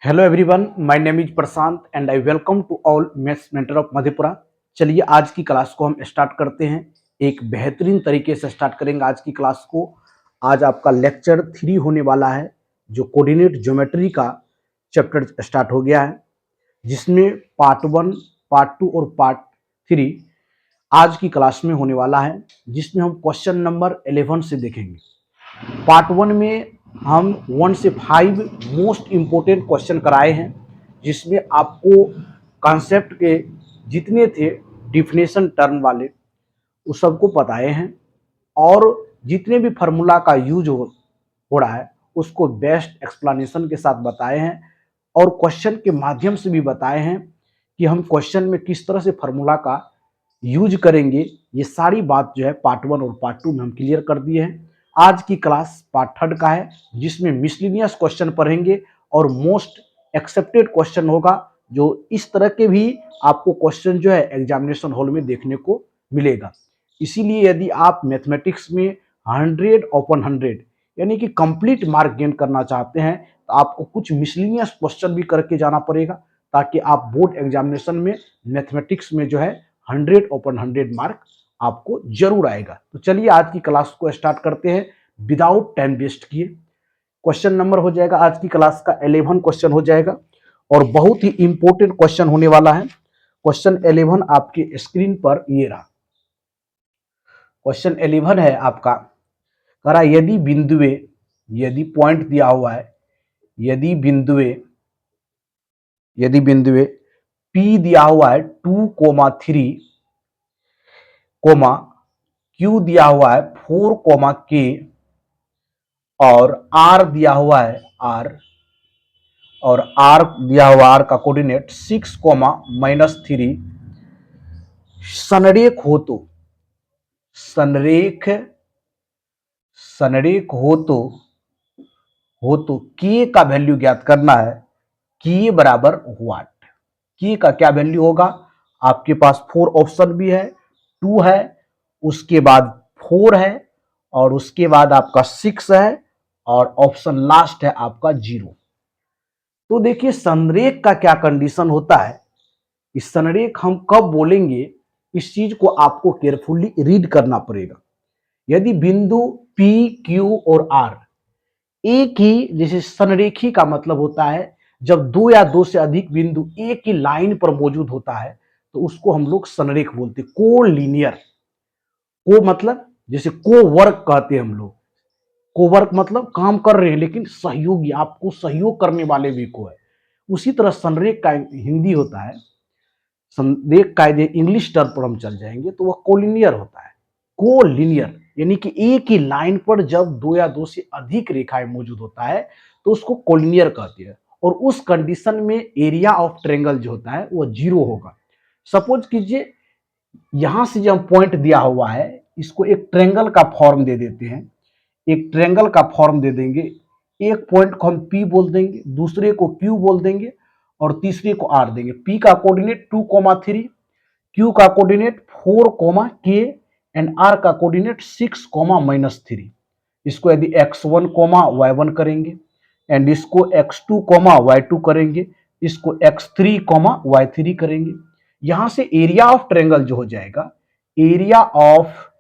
Hello everyone, my name is Prashant and I welcome to all maths mentor of Madhepura. चलिए आज की class को हम स्टार्ट करते हैं। एक बेहतरीन तरीके से स्टार्ट करेंगे आज की क्लास को। आज आपका लेक्चर 3 होने वाला है, जो कोऑर्डिनेट ज्योमेट्री का चैप्टर स्टार्ट हो गया है, जिसमें पार्ट 1, पार्ट 2 और पार्ट 3 आज की क्लास में होने वाला है, जिसमें हम क्वेश्चन नंबर 11 से देखेंगे। पार्ट 1 में हम 1 से 5 मोस्ट इम्पोर्टेंट क्वेश्चन कराए हैं, जिसमें आपको कॉन्सेप्ट के जितने थे डिफिनेशन टर्म वाले उस सबको बताए हैं, और जितने भी फार्मूला का यूज हो रहा है उसको बेस्ट एक्सप्लेनेशन के साथ बताए हैं, और क्वेश्चन के माध्यम से भी बताए हैं कि हम क्वेश्चन में किस तरह से फार्मूला का यूज करेंगे। ये सारी बात जो है पार्ट 1 और पार्ट 2 में हम क्लियर कर दिए हैं। आज की क्लास पार्ट 3 का है, जिसमें मिसलिनियस क्वेश्चन पढ़ेंगे और मोस्ट एक्सेप्टेड क्वेश्चन होगा, जो इस तरह के भी आपको क्वेश्चन जो है एग्जामिनेशन हॉल में देखने को मिलेगा। इसीलिए यदि आप मैथमेटिक्स में 100 अपॉन 100 यानी कि कंप्लीट मार्क गेन करना चाहते हैं, तो आपको कुछ मिसलिनियस क्वेश्चन भी करके जाना पड़ेगा, ताकि आप बोर्ड एग्जामिनेशन में मैथमेटिक्स में जो है 100 अपॉन 100 मार्क आपको जरूर आएगा। तो चलिए आज की क्लास को स्टार्ट करते हैं विदाउट टाइम वेस्ट किए। क्वेश्चन नंबर हो जाएगा आज की क्लास का 11 क्वेश्चन हो जाएगा, और बहुत ही इंपॉर्टेंट क्वेश्चन होने वाला है। क्वेश्चन 11 आपके स्क्रीन पर ये रहा। क्वेश्चन 11 है आपका, कह रहा यदि पॉइंट दिया हुआ है, यदि बिंदुए P दिया हुआ है 2,3, Q दिया हुआ है 4, K, और R दिया हुआ है R, और R दिया हुआ R का कोऑर्डिनेट 6, -3 संरेख हो तो K का वैल्यू ज्ञात करना है। K बराबर व्हाट? K का क्या वैल्यू होगा? आपके पास 4 ऑप्शन भी है, 2 है, उसके बाद 4 है, और उसके बाद आपका 6 है, और ऑप्शन लास्ट है आपका 0। तो देखिए संरेख का क्या कंडीशन होता है, इस संरेख हम कब बोलेंगे, इस चीज को आपको केयरफुली रीड करना पड़ेगा। यदि बिंदु P, Q और R एक ही, जैसे संरेखी का मतलब होता है जब 2 या 2 से अधिक बिंदु एक ही लाइन पर मौजूद होता है, तो उसको हम लोग संरेख बोलते हैं। कोलिनियर, को मतलब जैसे को वर्क कहते हैं हम लोग, को वर्क मतलब काम कर रहे हैं लेकिन सहयोगी, आपको सहयोग करने वाले भी को है। उसी तरह संरेख का हिंदी होता है, संरेख का यदि इंग्लिश टर्म पर हम चल जाएंगे तो वह कोलिनियर होता है। कोलिनियर यानी कि एक ही लाइन पर जब 2 या 2 से अधिक रेखाएं मौजूद होता है तो उसको कोलिनियर कहते हैं, और उस कंडीशन में एरिया ऑफ ट्रायंगल जो होता है वो 0 होगा। सपोज कीजिए यहां से जब पॉइंट दिया हुआ है, इसको एक ट्रायंगल का फॉर्म दे देते हैं, एक ट्रायंगल का फॉर्म दे देंगे। एक पॉइंट को हम P बोल देंगे, दूसरे को Q बोल देंगे, और तीसरे को R देंगे। P का कोऑर्डिनेट 2,3, Q का कोऑर्डिनेट 4, K, एंड R का कोऑर्डिनेट 6, इसको यदि x1, y1 करेंगे, एंड इसको x2, y2 करेंगे, इसको x3, y3 करेंगे। यहां से एरिया ऑफ ट्रायंगल जो हो जाएगा, एरिया ऑफ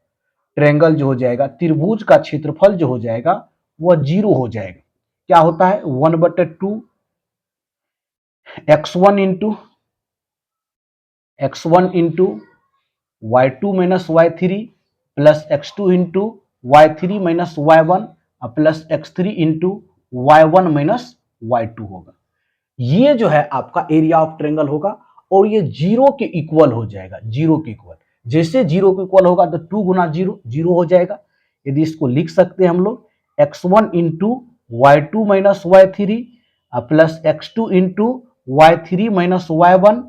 ट्रायंगल जो हो जाएगा, त्रिभुज का क्षेत्रफल जो हो जाएगा वह 0 हो जाएगा। क्या होता है? 1/2 x1 into y2 minus y3 plus x2 into y3 minus y1 plus x3 into y1 minus y2 होगा। ये जो है आपका एरिया ऑफ ट्रायंगल होगा, और ये 0 के इक्वल हो जाएगा। 0 के इक्वल, जैसे 0 के इक्वल होगा तो 2 गुना 0 0 हो जाएगा। यदि इसको लिख सकते हैं हम लोग x1 into y2 minus y3 plus x2 into y3 minus y1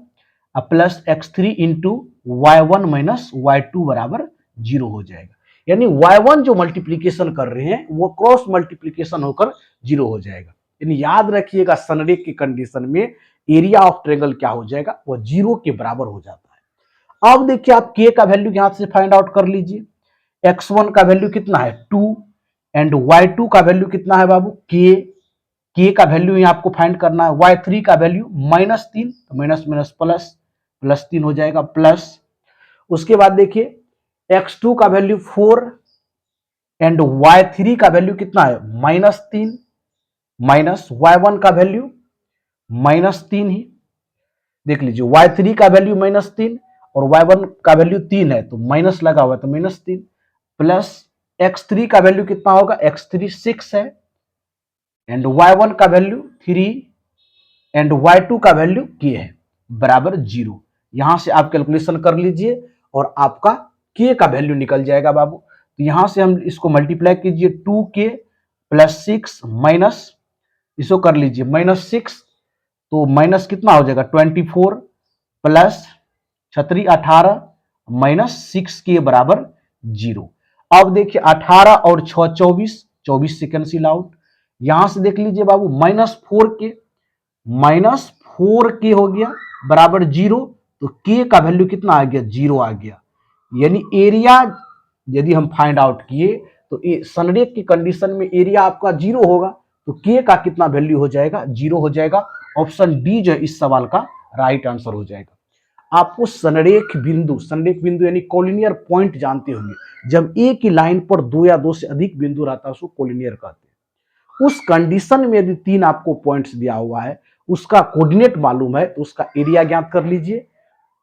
plus x3 into y1 minus y2 बराबर 0 हो जाएगा। यानी y1 जो मल्टीप्लीकेशन कर रहे हैं वो क्रॉस मल्टीप्लीकेशन होकर 0 हो जाएगा। यानी याद रखिएगा संरेख की कंडीशन में एरिया ऑफ ट्रायंगल क्या हो जाएगा, वो 0 के बराबर हो जाता है। अब देखिए आप K का वैल्यू यहां से फाइंड आउट कर लीजिए। x1 का वैल्यू कितना है 2, एंड y2 का वैल्यू कितना है बाबू K के का वैल्यू यहाँ आपको फाइंड करना है, y3 का वैल्यू -3, तो माइनस माइनस प्लस, +3 हो जाएगा प्लस। उसके बाद देखिए x2 का वैल्यू 4 एंड y3 का वैल्यू कितना है -3, माइनस y1 का वैल्यू -3 ही, देख लीजिए y3 का वैल्यू -3 और y1 का वैल्यू 3 है, तो माइनस लगा हुआ है तो -3, प्लस x3 का वैल्यू कितना होगा, x3 6 है एंड y1 का वैल्यू 3 एंड y2 का वैल्यू k है, बराबर 0। यहां से आप कैलकुलेशन कर लीजिए और आपका k का वैल्यू निकल जाएगा बाबू। तो यहां से हम इसको मल्टीप्लाई कीजिए, 2k + 6 माइनस, इसको कर लीजिए -6, तो माइनस कितना हो जाएगा 24 प्लस 36 18 -6 के बराबर 0। अब देखिए 18 और 6 24, 24 से कैंसिल आउट। यहां से देख लीजिए बाबू -4k हो गया बराबर 0, तो k का वैल्यू कितना आ गया 0 आ गया। यानी एरिया यदि हम फाइंड आउट किए तो संरेख की कंडीशन में एरिया आपका 0 होगा, तो k का कितना वैल्यू हो जाएगा 0 हो जाएगा। ऑप्शन डी जो है इस सवाल का राइट आंसर हो जाएगा। आपको संरेख बिंदु यानी कोलिनियर पॉइंट जानते होंगे, जब एक ही लाइन पर 2 या 2 से अधिक बिंदु रहता है उसको कोलिनियर कहते हैं। उस कंडीशन में यदि 3 आपको पॉइंट्स दिया हुआ है, उसका कोऑर्डिनेट मालूम है, तो उसका एरिया ज्ञात कर लीजिए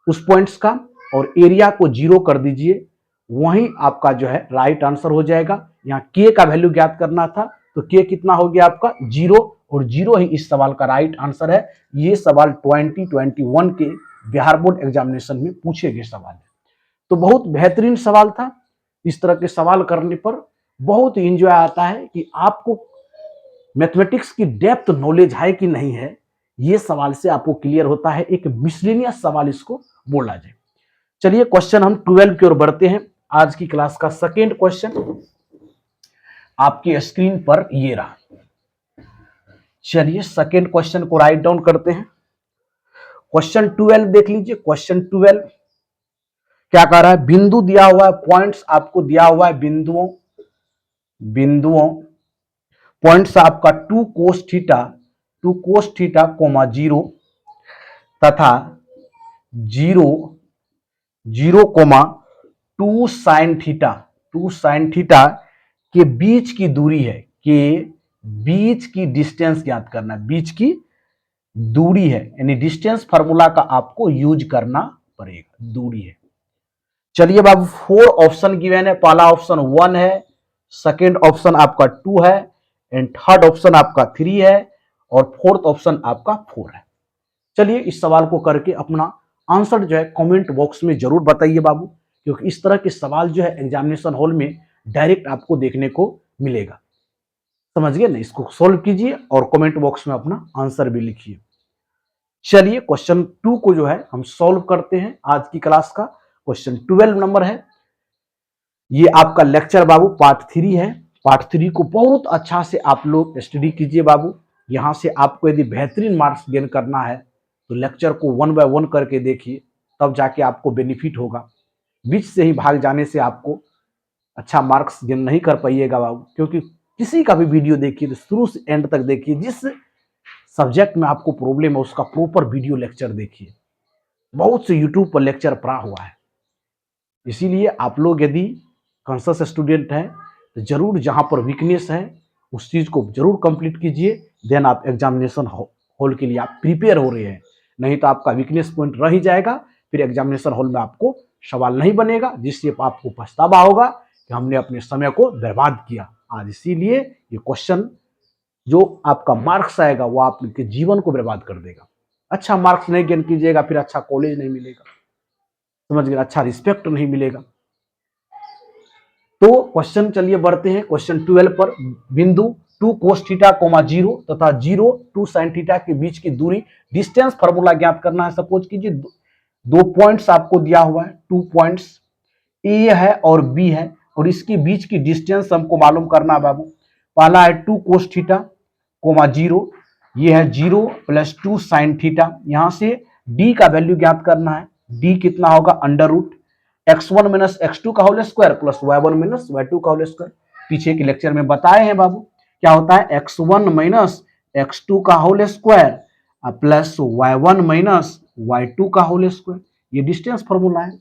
उस पॉइंट्स का और एरिया को 0 कर दीजिए, वहीं आपका जो है राइट आंसर हो जाएगा। यहाँ के का वैल्यू ज्ञात करना था, तो के कितना हो गया आपका 0, और 0 ही इस सवाल का राइट आंसर है। ये सवाल 2021 के बिहार बोर्ड एग्जामिनेशन में पूछे गए सवाल है। तो बहुत बेहतरीन सवाल था। इस तरह के सवाल करने पर बहुत इंजॉय आता है कि आपको मैथमेटिक्स की डेप्थ नॉलेज है कि नहीं है, ये सवाल से आपको क्लियर होता है। एक मिसलेनियस सवाल इसको बोला जाए। चलिए क्वेश्चन हम 12 की ओर बढ़ते हैं। आज की क्लास का सेकेंड क्वेश्चन आपकी स्क्रीन पर ये रहा। चलिए सेकेंड क्वेश्चन को राइट डाउन करते हैं। क्वेश्चन 12 देख लीजिए। क्वेश्चन 12 क्या कह रहा है, बिंदु दिया हुआ है, पॉइंट्स आपको दिया हुआ है, बिंदुओं पॉइंट्स आपका 2 cos थीटा, 0 तथा 2 sin थीटा के बीच की दूरी है, के बीच की डिस्टेंस ज्ञात करना है, बीच की दूरी है, यानी डिस्टेंस फार्मूला का आपको यूज करना पड़ेगा, दूरी है। चलिए बाबू 4 ऑप्शन गिवन है। पहला ऑप्शन 1 है, सेकेंड ऑप्शन आपका 2 है एंड थर्ड ऑप्शन आपका 3 है और फोर्थ ऑप्शन आपका 4 है। चलिए इस सवाल को करके अपना आंसर जो है कमेंट बॉक्स में जरूर बताइए बाबू, क्योंकि इस तरह के सवाल जो है एग्जामिनेशन हॉल में डायरेक्ट आपको देखने को मिलेगा। समझ गए ना? इसको सॉल्व कीजिए और कमेंट बॉक्स में अपना आंसर भी लिखिए। चलिए क्वेश्चन 2 को जो है हम सॉल्व करते हैं। आज की क्लास का क्वेश्चन 12 नंबर है। ये आपका लेक्चर बाबू पार्ट 3 है। पार्ट 3 को बहुत अच्छा से आप लोग स्टडी कीजिए बाबू। यहाँ से आपको यदि बेहतरीन मार्क्स गेन करना है तो लेक्चर को 1 बाय 1 करके देखिए, तब जाके आपको बेनिफिट होगा। बीच से ही भाग जाने से आपको अच्छा मार्क्स गेन नहीं कर पाइएगा बाबू, क्योंकि किसी का भी वीडियो देखिए तो शुरू से एंड तक देखिए, जिस सब्जेक्ट में आपको प्रॉब्लम है उसका प्रॉपर वीडियो लेक्चर देखिए। बहुत से यूट्यूब पर लेक्चर पड़ा हुआ है, इसीलिए आप लोग यदि कॉन्शियस स्टूडेंट हैं तो जरूर जहां पर वीकनेस है उस चीज को जरूर कंप्लीट कीजिए। देन आप एग्जामिनेशन हॉल के लिए आप प्रिपेयर हो रहे हैं, नहीं तो आपका वीकनेस पॉइंट रह ही जाएगा, फिर एग्जामिनेशन हॉल में आपको सवाल नहीं बनेगा, जिससे आपको पछतावा होगा कि हमने अपने समय को बर्बाद किया आज। इसीलिए ये क्वेश्चन जो आपका मार्क्स आएगा वो आपके जीवन को बर्बाद कर देगा। अच्छा मार्क्स नहीं गेन कीजिएगा, फिर अच्छा कॉलेज नहीं मिलेगा, समझ गए, अच्छा रिस्पेक्ट नहीं मिलेगा। तो क्वेश्चन चलिए बढ़ते हैं क्वेश्चन 12 पर। बिंदु 2 cos थीटा, 0 तथा 0 2 sin थीटा के बीच की दूरी डिस्टेंस फार्मूला ज्ञात करना है। सपोज कीजिए 2 पॉइंट्स आपको दिया हुआ है, 2 पॉइंट्स ए है और बी है, और इसके बीच की डिस्टेंस हमको मालूम करना है बाबू। पहला है 2 cos थीटा, 0, ये है 0 + 2 sin थीटा। यहां से डी का वैल्यू ज्ञात करना है। डी कितना होगा √ x1 - x2 का whole square plus y1 - y2 का होल स्क्वायर। पीछे के लेक्चर में बताए हैं बाबू क्या होता है, x1 - x2 का whole square plus y1 minus y2 का होल स्क्वायर, ये डिस्टेंस फॉर्मूला है।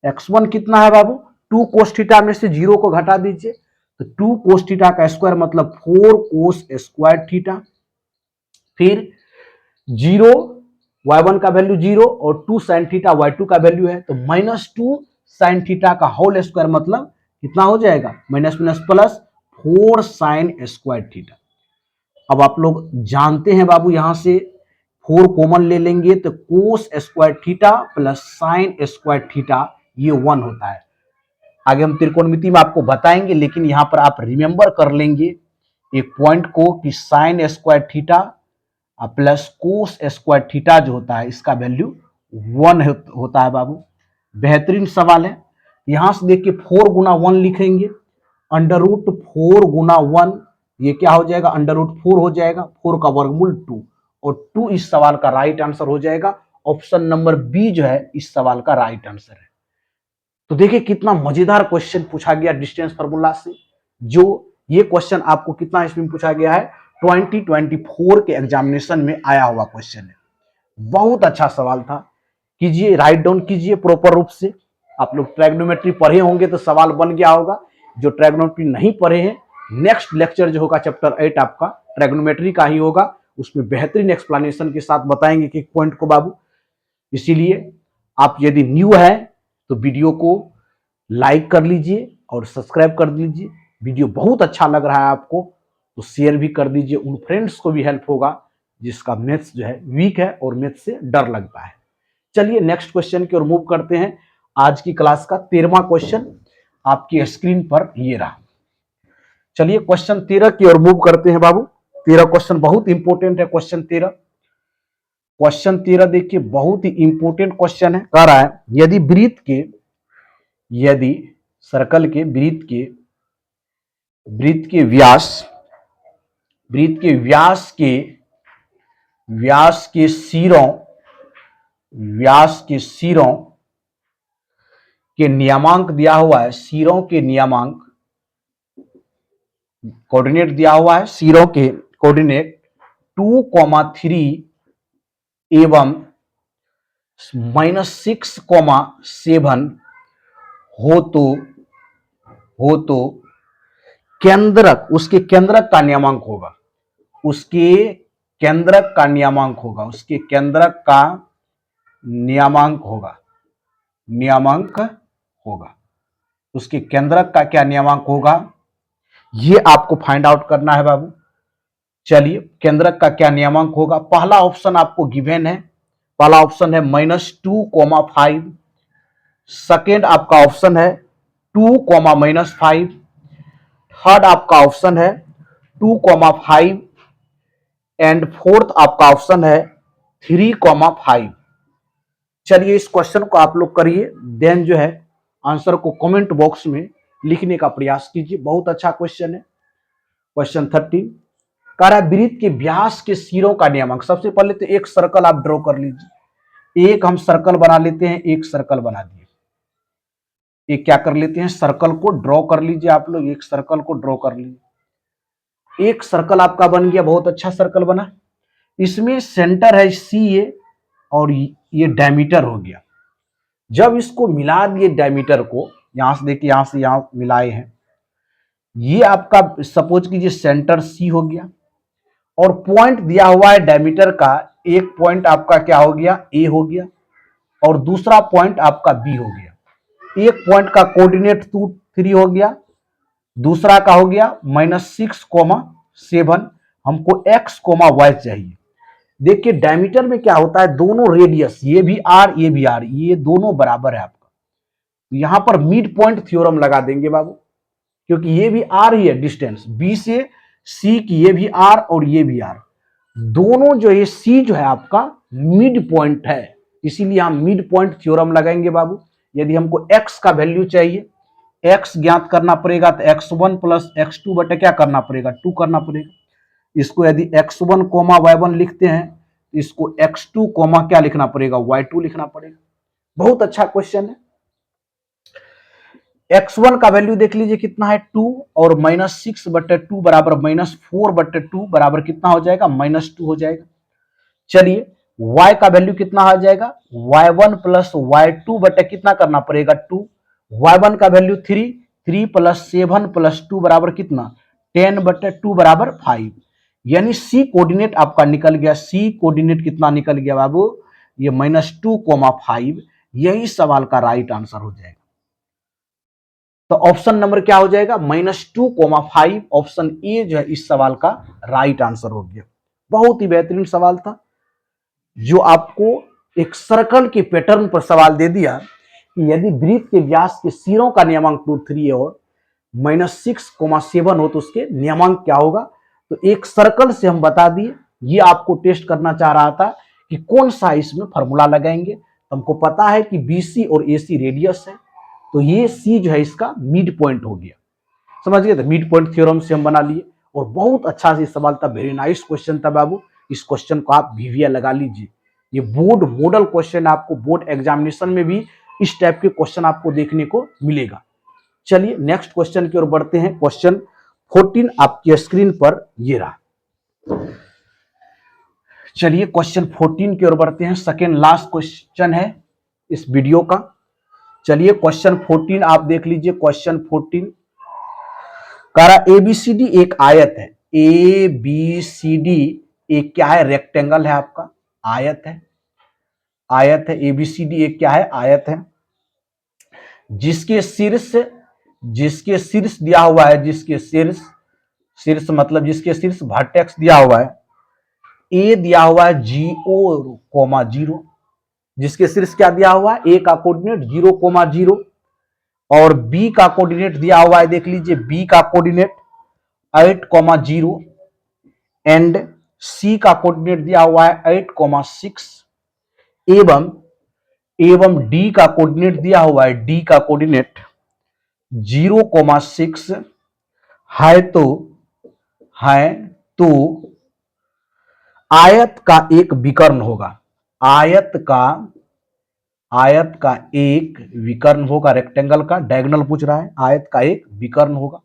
x1 कितना है बाबू, 2 कोस थीटा में से 0 को घटा दीजिए, तो 2 कोस थीटा का स्क्वायर मतलब 4 कोस स्क्वायर थीटा, फिर 0 y1 का वैल्यू 0 और 2 साइन थीटा y2 का वैल्यू है, तो -2 साइन थीटा का होल स्क्वायर मतलब कितना हो जाएगा, minus minus plus 4 sine square theta. अब आप लोग जानते हैं बाबू, यहां से 4 कॉमन ले लेंगे तो cos square theta plus sine square theta ये 1 होता है। आगे हम त्रिकोणमिति में आपको बताएंगे, लेकिन यहां पर आप रिमेंबर कर लेंगे एक पॉइंट को कि sine square theta plus cos square theta जो होता है इसका वैल्यू 1 होता है बाबू। बेहतरीन सवाल है। यहां से देखिए 4 गुना 1 लिखेंगे, अंडर रूट 4 गुना 1 ये क्या हो जाएगा, अंडर रूट 4 हो जाएगा, 4 का वर्गमूल 2, और 2 इस सवाल का राइट आंसर हो जाएगा। ऑप्शन नंबर बी जो है इस सवाल का राइट आंसर है। तो देखिए कितना मजेदार क्वेश्चन पूछा गया डिस्टेंस फार्मूला से। जो ये क्वेश्चन आपको कितना इसमें पूछा गया है, 2024 के एग्जामिनेशन में आया हुआ क्वेश्चन है। बहुत अच्छा सवाल था। कीजिए, राइट डाउन कीजिए प्रॉपर रूप से। आप लोग ट्रायगोनोमेट्री पढ़े होंगे तो सवाल बन गया होगा। जो ट्रायगोनोमेट्री नहीं पढ़े हैं, नेक्स्ट लेक्चर जो होगा चैप्टर 8 आपका ट्रायगोनोमेट्री का ही होगा, उसमें बेहतरीन एक्सप्लेनेशन के साथ बताएंगे कि पॉइंट को बाबू। इसीलिए आप यदि न्यू है तो वीडियो को लाइक कर लीजिए और सब्सक्राइब कर लीजिए। वीडियो बहुत अच्छा लग रहा है आपको तो शेयर भी कर दीजिए, उन फ्रेंड्स को भी हेल्प होगा जिसका मैथ्स जो है वीक है और मैथ्स से डर लगता है। चलिए नेक्स्ट क्वेश्चन की ओर मूव करते हैं। आज की क्लास का 13वां क्वेश्चन आपकी स्क्रीन पर ये रहा। चलिए क्वेश्चन 13 की ओर मूव करते हैं बाबू। 13 क्वेश्चन बहुत इंपॉर्टेंट है। क्वेश्चन 13 देखिए बहुत ही इंपॉर्टेंट क्वेश्चन है। कह रहा है यदि सर्कल के वृत्त के सिरों के नियमांक दिया हुआ है, सिरों के नियमांक कोऑर्डिनेट दिया हुआ है, सिरों के कोऑर्डिनेट 2,3 एवं -6,7 हो तो केंद्रक, उसके केंद्रक का नियमांक होगा, उसके केंद्रक का नियमांक होगा, उसके केंद्रक का क्या नियमांक होगा, ये आपको फाइंड आउट करना है बाबू। चलिए केंद्रक का क्या नियमांक होगा। पहला ऑप्शन आपको गिवन है, पहला ऑप्शन है -2,5, सेकेंड आपका ऑप्शन है 2,-5, थर्ड आपका ऑप्शन है 2,5 एंड फोर्थ आपका ऑप्शन है 3,5। चलिए इस क्वेश्चन को आप लोग करिए, देन जो है आंसर को कमेंट बॉक्स में लिखने का प्रयास कीजिए। बहुत अच्छा क्वेश्चन है। क्वेश्चन 13 कह रहा है वृत्त के व्यास के सिरों का नियमांक। सबसे पहले तो एक सर्कल आप ड्रॉ कर लीजिए। एक हम सर्कल बना लेते हैं, एक सर्कल बना दिए। एक क्या कर लेते हैं, सर्कल को ड्रॉ कर लीजिए। आप लोग एक सर्कल को ड्रॉ कर लीजिए। एक सर्कल आपका बन गया, बहुत अच्छा सर्कल बना। इसमें सेंटर है सी और ये डायमीटर हो गया। जब इसको मिला दिए डायमीटर को, यहां से देखिए, यहां से यहां मिलाए हैं, ये आपका सपोज कीजिए सेंटर सी हो गया और पॉइंट दिया हुआ है डायमीटर का। एक पॉइंट आपका क्या हो गया, ए हो गया, और दूसरा पॉइंट आपका बी हो गया। एक पॉइंट का कोऑर्डिनेट 2,3 हो गया, दूसरा का हो गया -6,7। हमको x, y चाहिए। देखिए डायमीटर में क्या होता है, दोनों रेडियस, ये भी r ये भी r, ये दोनों बराबर है आपका। यहां पर मिड पॉइंट थ्योरम लगा देंगे बाबू, क्योंकि ये भी r ही है, डिस्टेंस b से c की, ये भी r और ये भी r, दोनों जो ये c जो है आपका मिड पॉइंट है, इसीलिए हम मिड पॉइंट थ्योरम लगाएंगे बाबू। यदि हमको x का वैल्यू चाहिए, x ज्ञात करना पड़ेगा, तो x1 प्लस x2 बटे क्या करना पड़ेगा, 2 करना पड़ेगा। इसको यदि x1, y1 लिखते हैं, इसको x2, क्या लिखना पड़ेगा, y2 लिखना पड़ेगा। बहुत अच्छा क्वेश्चन है। x1 का वैल्यू देख लीजिए कितना है 2 और -6/2 बराबर -4/2 बराबर कितना हो जाएगा -2 हो जाएगा। चलिए y का वैल्यू कितना आ जाएगा y1 प्लस y2 बटे कितना करना पड़ेगा 2, y1 का वैल्यू 3 प्लस 7 प्लस 2 बराबर कितना 10/2 बराबर 5। यानी सी कोऑर्डिनेट आपका निकल गया, सी कोऑर्डिनेट कितना निकल गया बाबू ये -2,5। यही सवाल का राइट आंसर हो जाएगा। तो ऑप्शन नंबर क्या हो जाएगा -2,5। ऑप्शन ए जो है इस सवाल का राइट आंसर हो गया। बहुत ही बेहतरीन सवाल था जो आपको एक सर्कल के पैटर्न पर सवाल दे दिया कि यदि वृत्त के व्यास के सिरों का नियमांक √3 है और -6,7 हो तो उसके नियमांक क्या होगा। तो एक सर्कल से हम बता दिए। ये आपको टेस्ट करना चाह रहा था कि कौन सा इसमें फॉर्मूला लगाएंगे। तो हमको पता है कि बीसी और एसी रेडियस है, तो ये सी जो है इसका मिड पॉइंट हो गया। समझ गए, तो मिड पॉइंट थ्योरम से हम बना लिए और बहुत अच्छा से सवाल था, वेरी नाइस क्वेश्चन था बाबू। इस क्वेश्चन को आप वीवीआई लगा लीजिए। ये बोर्ड मॉडल क्वेश्चन, आपको बोर्ड एग्जामिनेशन में भी इस टाइप के क्वेश्चन आपको देखने को मिलेगा। चलिए नेक्स्ट क्वेश्चन की ओर बढ़ते हैं। क्वेश्चन 14 आपकी स्क्रीन पर ये रहा। चलिए क्वेश्चन 14 की ओर बढ़ते हैं। सेकेंड लास्ट क्वेश्चन है इस वीडियो का। चलिए क्वेश्चन 14 आप देख लीजिए। क्वेश्चन 14 कह रहा एबीसीडी एक आयत है। एबीसीडी एक क्या है रेक्टेंगल है, आपका आयत है। आयत है एबीसीडी एक क्या है आयत है जिसके शीर्ष दिया हुआ है, जिसके शीर्ष मतलब जिसके शीर्ष वर्टेक्स दिया हुआ है ए दिया हुआ है 0,0, जिसके शीर्ष क्या दिया हुआ है ए का कोऑर्डिनेट 0,0 और बी का कोऑर्डिनेट दिया हुआ है, देख लीजिए बी का कोऑर्डिनेट 8,0 एंड सी का कोऑर्डिनेट दिया हुआ है 8,6 एवं डी का कोऑर्डिनेट दिया हुआ है, डी का कोऑर्डिनेट 0,6 है। तो आयत का एक विकर्ण होगा। आयत का एक विकर्ण होगा, रेक्टेंगल का डायगोनल पूछ रहा है। आयत का एक विकर्ण होगा,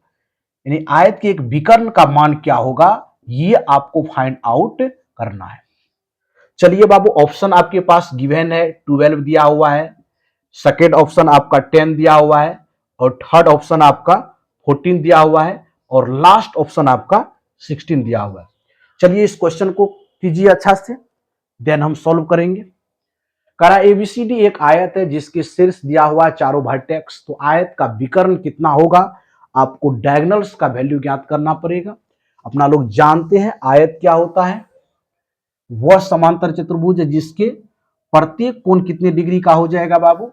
यानी आयत के एक विकर्ण का मान क्या होगा ये आपको फाइंड आउट करना है। चलिए बाबू ऑप्शन आपके पास गिवन है, 12 दिया हुआ है, सेकेंड ऑप्शन आपका 10 दिया हुआ है और थर्ड ऑप्शन आपका 14 दिया हुआ है और लास्ट ऑप्शन आपका 16 दिया हुआ है। चलिए इस क्वेश्चन को कीजिए अच्छा से, देन हम सॉल्व करेंगे। करा एबीसीडी एक आयत है जिसके शीर्ष दिया हुआ है चारों वर्टेक्स। तो आयत का विकर्ण कितना होगा, आपको डायगोनल्स का वैल्यू ज्ञात करना पड़ेगा। अपना लोग जानते हैं आयत क्या होता है, वह समांतर चतुर्भुज है जिसके प्रत्येक कोण कितने डिग्री का हो जाएगा बाबू,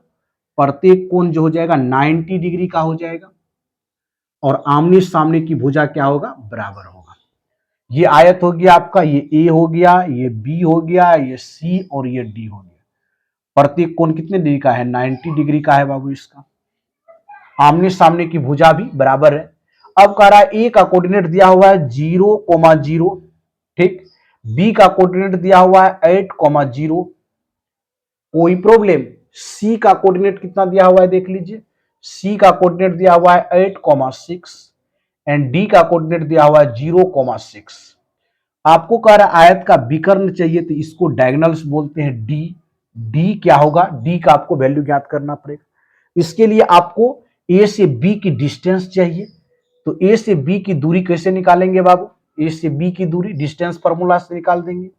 प्रत्येक कोण जो हो जाएगा 90 डिग्री का हो जाएगा और आमने सामने की भुजा क्या होगा बराबर होगा। ये आयत हो गया आपका, ये ए हो गया, ये बी हो गया, ये सी और ये डी हो गया। प्रत्येक कोण कितने डिग्री का है 90 डिग्री का है बाबू। इसका आमने सामने की भुजा भी बराबर है। अब कह रहा है ए का कोऑर्डिनेट दिया हुआ है 0,0, ठीक, बी का कोऑर्डिनेट दिया हुआ है 8,0, कोई प्रॉब्लम। सी का कोऑर्डिनेट कितना दिया हुआ है देख लीजिए, सी का कोऑर्डिनेट दिया हुआ है 8,6 एंड डी का कोऑर्डिनेट दिया हुआ है 0,6। आपको कह रहा है आयत का विकर्ण चाहिए तो इसको डायगोनल्स बोलते हैं। डी डी क्या होगा, डी का आपको वैल्यू ज्ञात करना पड़ेगा। इसके लिए आपको ए से बी की डिस्टेंस चाहिए। तो ए से बी की दूरी कैसे निकालेंगे बाबू, ए से बी की दूरी डिस्टेंस फॉर्मूला से निकाल देंगे।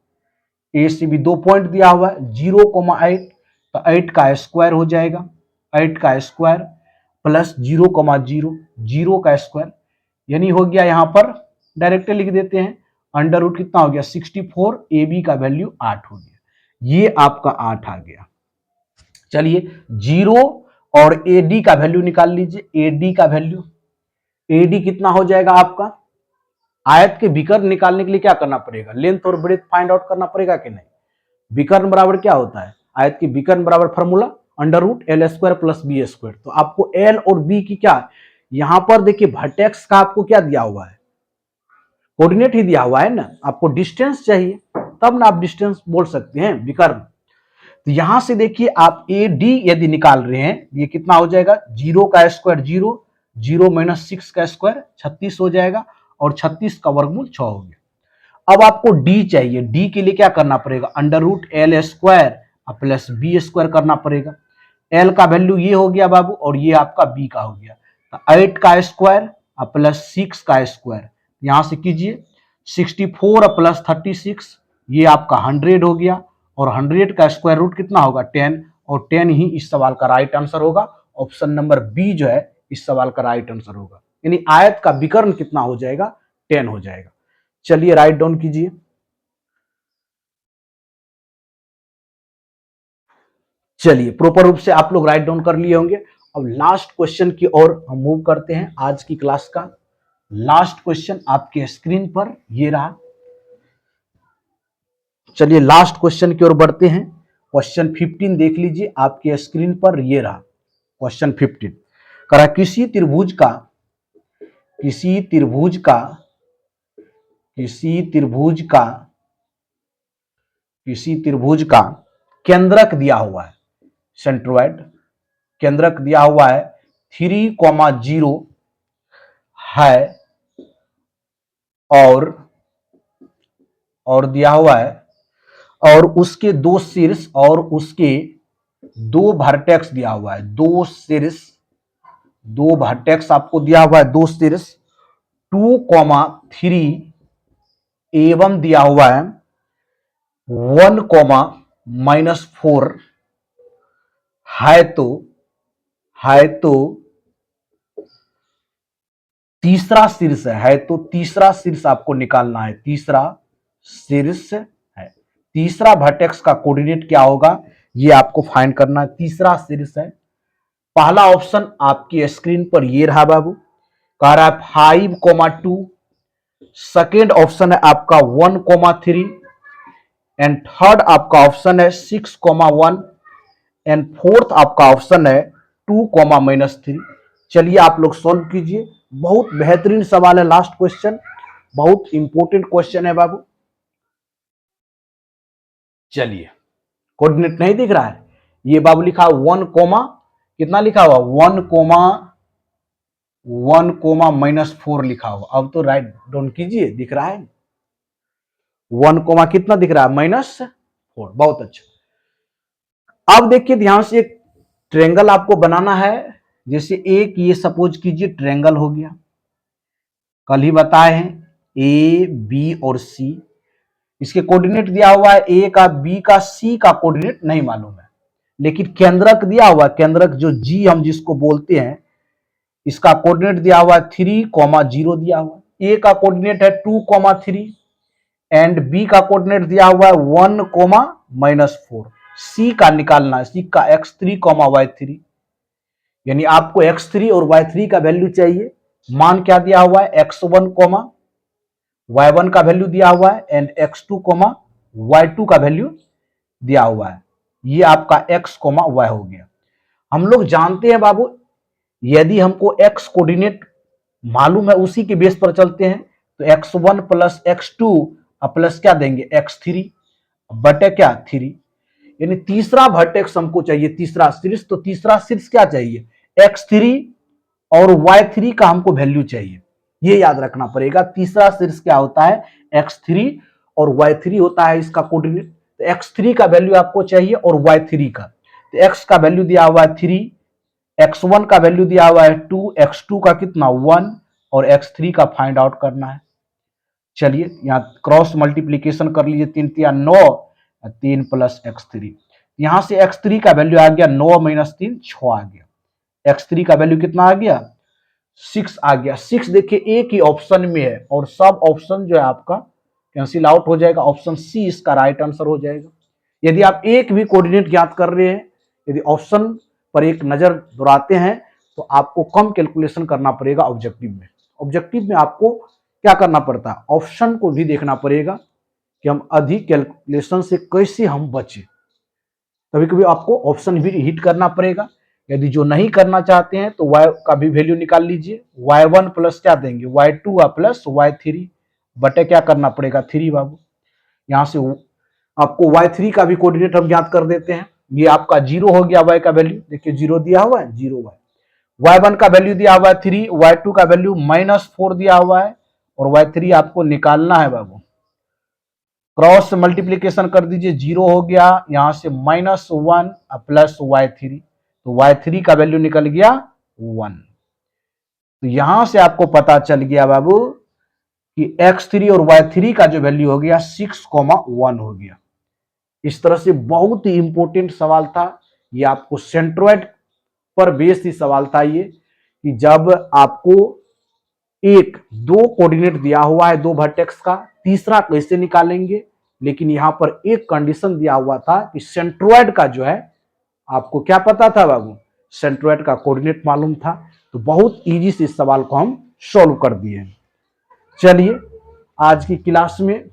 ए से बी 2 पॉइंट दिया हुआ है 0,8, तो 8 का स्क्वायर हो जाएगा, 8 का स्क्वायर प्लस 0,0, 0 का स्क्वायर, यानी हो गया यहां पर डायरेक्टली लिख देते हैं अंडर रूट कितना हो गया 64, ए बी का वैल्यू 8 हो गया, ये आपका 8 आ गया। चलिए 0 और ए डी का वैल्यू निकाल लीजिए। ए डी का वैल्यू, ए डी कितना हो जाएगा आपका, आयत के विकर्ण निकालने के लिए क्या करना पड़ेगा, लेंथ और ब्रेथ फाइंड आउट करना पड़ेगा कि नहीं। विकर्ण बराबर क्या होता है, आयत के विकर्ण बराबर formula under root L square plus B square. तो आपको एल और बी की क्या, यहां पर देखिए वर्टेक्स का आपको क्या दिया हुआ है, कोऑर्डिनेट ही दिया हुआ है ना, आपको डिस्टेंस चाहिए तब ना आप डिस्टेंस बोल सकते हैं विकर्ण। तो यहां से देखिए आप ए डी यदि निकाल रहे हैं, ये कितना हो जाएगा, 0 का स्क्वायर 0, 0 माइनस 6 का स्क्वायर 36 हो जाएगा, और 36 का वर्गमूल 6 हो गया। अब आपको डी चाहिए, डी के लिए क्या करना पड़ेगा, under root L square plus B square करना पड़ेगा। एल का वैल्यू ये हो गया बाबू, और ये आपका बी का हो गया। तो 8 का स्क्वायर प्लस 6 का स्क्वायर, यहां से कीजिए 64 प्लस 36, ये आपका 100 हो गया, और 100 का स्क्वायर रूट कितना होगा 10, और 10 ही इस सवाल का राइट आंसर होगा। ऑप्शन नंबर बी जो है इस सवाल का राइट आंसर होगा, यानी आयत का विकर्ण कितना हो जाएगा, 10 हो जाएगा। चलिए राइट डाउन कीजिए। चलिए प्रॉपर रूप से आप लोग राइट डाउन कर लिए होंगे। अब लास्ट क्वेश्चन की ओर हम मूव करते हैं। आज की क्लास का लास्ट क्वेश्चन आपके स्क्रीन पर ये रहा। चलिए लास्ट क्वेश्चन की ओर बढ़ते हैं। क्वेश्चन 15 देख लीजिए आपके स्क्रीन पर, ये रहा क्वेश्चन 15। करा किसी त्रिभुज का किसी त्रिभुज का किसी त्रिभुज का किसी त्रिभुज का केंद्रक दिया हुआ है, सेंट्रोइड केंद्रक दिया हुआ है 3,0 है, और दिया हुआ है, और उसके दो शीर्ष और उसके दो वर्टेक्स दिया हुआ है, दो शीर्ष दो वर्टेक्स आपको दिया हुआ है, दो शीर्ष 2,3 एवं दिया हुआ है 1,-4 है तो तीसरा शीर्ष है तो तीसरा शीर्ष आपको निकालना है, तीसरा शीर्ष है, तीसरा वर्टेक्स का कोऑर्डिनेट क्या होगा ये आपको फाइंड करना है। तीसरा शीर्ष है, पहला ऑप्शन आपकी स्क्रीन पर ये रहा बाबू, कह रहा है 5,2, सेकेंड ऑप्शन है आपका 1,3, एंड थर्ड आपका ऑप्शन है 6,1, एंड फोर्थ आपका ऑप्शन है 2,-3। चलिए आप लोग सॉल्व कीजिए। बहुत बेहतरीन सवाल है, लास्ट क्वेश्चन बहुत इंपॉर्टेंट क्वेश्चन है बाबू। चलिए कोऑर्डिनेट नहीं दिख रहा है, ये बाबू लिखा 1, कितना लिखा हुआ 1,-4 लिखा हुआ। अब तो राइट डाउन कीजिए, दिख रहा है 1, कितना दिख रहा है -4। बहुत अच्छा। अब देखिए ध्यान से, एक ट्रायंगल आपको बनाना है। जैसे एक ये सपोज कीजिए ट्रायंगल हो गया, कल ही बताए हैं ए बी और सी, इसके कोऑर्डिनेट दिया हुआ है, ए का बी का सी का कोऑर्डिनेट नहीं मालूम है, लेकिन केंद्रक दिया हुआ है, केंद्रक जो जी हम जिसको बोलते हैं, इसका कोऑर्डिनेट दिया हुआ है 3,0 दिया हुआ है। ए का कोऑर्डिनेट है 2,3, एंड बी का कोऑर्डिनेट दिया हुआ है 1,-4। सी का निकालना है, सी का x3, y3, यानी आपको x3 और y3 का वैल्यू चाहिए। मान क्या दिया हुआ है, x1, y1 का वैल्यू दिया हुआ है, एंड x2, y2 का वैल्यू दिया हुआ है। ये आपका x, y हो गया। हम लोग जानते हैं बाबू, यदि हमको x कोऑर्डिनेट मालूम है उसी के बेस पर चलते हैं, तो x1 प्लस x2 प्लस क्या देंगे x3 बटे क्या 3, यानी तीसरा वर्टेक्स हमको चाहिए, तीसरा शीर्ष। तो तीसरा शीर्ष क्या चाहिए, x3 और y3 का हमको वैल्यू चाहिए, ये याद रखना पड़ेगा। तीसरा शीर्ष क्या होता है, x3 और y3 होता है इसका कोऑर्डिनेट। तो x3 का वैल्यू आपको चाहिए और y3 का, तो x का वैल्यू दिया हुआ है 3, x1 का वैल्यू दिया हुआ है 2, x2 का कितना 1, और x3 का फाइंड आउट करना है। चलिए यहाँ क्रॉस मल्टीप्लीकेशन कर लीजिए, 3 × 9, 3 + x3, यहां से x3 का वैल्यू आ गया 9 - 3 6 आ गया। x3 का वैल्यू कितना आ गया 6 आ गया। 6 देखिए एक ही ऑप्शन में है, और सब ऑप्शन जो है आपका कैंसिल आउट हो जाएगा, ऑप्शन सी इसका राइट आंसर हो जाएगा। यदि आप एक भी कोऑर्डिनेट ज्ञात कर रहे हैं, यदि ऑप्शन पर एक नजर दौड़ाते हैं, तो आपको कम कैलकुलेशन करना पड़ेगा ऑब्जेक्टिव में। ऑब्जेक्टिव में आपको क्या करना पड़ता है, ऑप्शन को भी देखना पड़ेगा कि हम अधिक कैलकुलेशन से कैसे हम बचे। कभी कभी आपको ऑप्शन भी हिट करना पड़ेगा। यदि जो नहीं करना चाहते हैं तो y का भी वैल्यू निकाल लीजिए, y1 प्लस क्या देंगे y2 प्लस y3 बटे क्या करना पड़ेगा 3 बाबू। यहां से आपको y3 का भी कोऑर्डिनेट हम ज्ञात कर देते हैं, ये आपका 0 हो गया y का वैल्यू, देखिए 0 दिया हुआ है, 0 y1 का वैल्यू दिया हुआ है 3, y2 का वैल्यू -4 दिया हुआ है और y3 आपको निकालना है बाबू। क्रॉस मल्टीप्लीकेशन कर दीजिए, 0 हो गया, यहां से -1 प्लस y3, तो y3 का वैल्यू निकल गया 1। तो यहां से आपको पता चल गया बाबू कि x3 और y3 का जो वैल्यू हो गया 6,1 हो गया। इस तरह से बहुत ही इंपॉर्टेंट सवाल था ये, आपको सेंट्रोइड पर बेस्ड ही सवाल था ये, कि जब आपको एक दो कोऑर्डिनेट दिया हुआ है दो वर्टेक्स का, तीसरा कैसे निकालेंगे, लेकिन यहां पर एक कंडीशन दिया हुआ था कि सेंट्रोइड का जो है, आपको क्या पता था बाबू, सेंट्रोइड का कोऑर्डिनेट मालूम था, तो बहुत इजी से इस सवाल को हम सॉल्व कर दिए। चलिए आज की क्लास में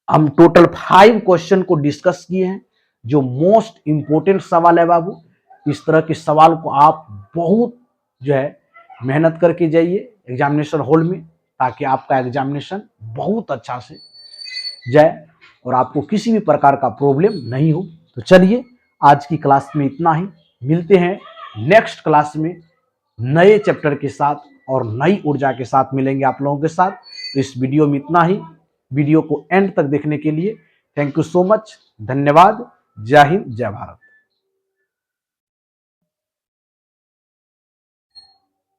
हम टोटल 5 क्वेश्चन को डिस्कस किए हैं, जो मोस्ट इंपोर्टेंट सवाल है बाबू। इस तरह के सवाल को आप बहुत जो है मेहनत करके जाइए एग्जामिनेशन हॉल में, ताकि आपका एग्जामिनेशन बहुत अच्छा से जाए और आपको किसी भी प्रकार का प्रॉब्लम नहीं हो। तो चलिए आज की क्लास में इतना ही, मिलते हैं नेक्स्ट क्लास में नए चैप्टर के साथ और नई ऊर्जा के साथ मिलेंगे आप लोगों के साथ। तो इस वीडियो में इतना ही, वीडियो को एंड तक देखने के लिए थैंक यू सो मच, धन्यवाद, जय हिंद, जय भारत।